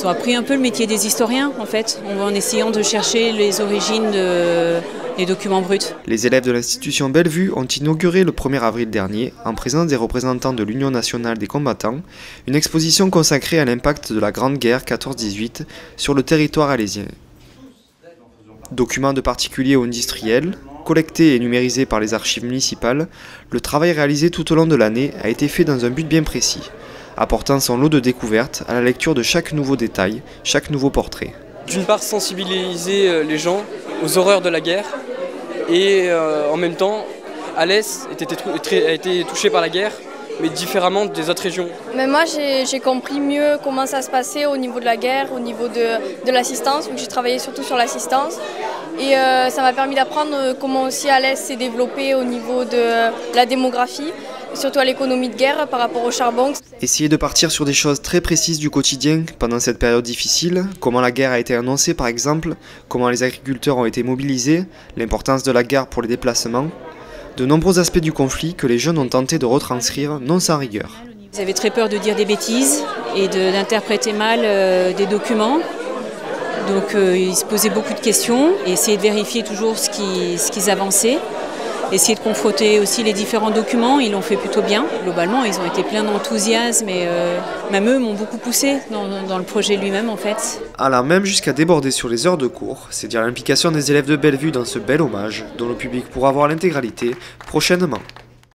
Ils ont appris un peu le métier des historiens en fait, en essayant de chercher les origines des documents bruts. Les élèves de l'institution Bellevue ont inauguré le 1er avril dernier, en présence des représentants de l'Union nationale des combattants, une exposition consacrée à l'impact de la Grande Guerre 14-18 sur le territoire alésien. Documents de particuliers ou industriels, collectés et numérisés par les archives municipales, le travail réalisé tout au long de l'année a été fait dans un but bien précis, apportant son lot de découvertes à la lecture de chaque nouveau détail, chaque nouveau portrait. D'une part, sensibiliser les gens aux horreurs de la guerre et en même temps, Alès a été touché par la guerre, mais différemment des autres régions. Mais moi, j'ai compris mieux comment ça se passait au niveau de la guerre, au niveau de l'assistance, vu que j'ai travaillé surtout sur l'assistance. Et ça m'a permis d'apprendre comment aussi Alès s'est développé au niveau de la démographie, surtout à l'économie de guerre par rapport au charbon. Essayer de partir sur des choses très précises du quotidien pendant cette période difficile, comment la guerre a été annoncée par exemple, comment les agriculteurs ont été mobilisés, l'importance de la gare pour les déplacements, de nombreux aspects du conflit que les jeunes ont tenté de retranscrire non sans rigueur. Ils avaient très peur de dire des bêtises et d'interpréter mal des documents. Donc ils se posaient beaucoup de questions et essayaient de vérifier toujours ce qu'ils avançaient. Essayer de confronter aussi les différents documents, ils l'ont fait plutôt bien. Globalement, ils ont été pleins d'enthousiasme et même eux m'ont beaucoup poussé dans le projet lui-même en fait. Allant même jusqu'à déborder sur les heures de cours, c'est dire l'implication des élèves de Bellevue dans ce bel hommage, dont le public pourra voir l'intégralité prochainement.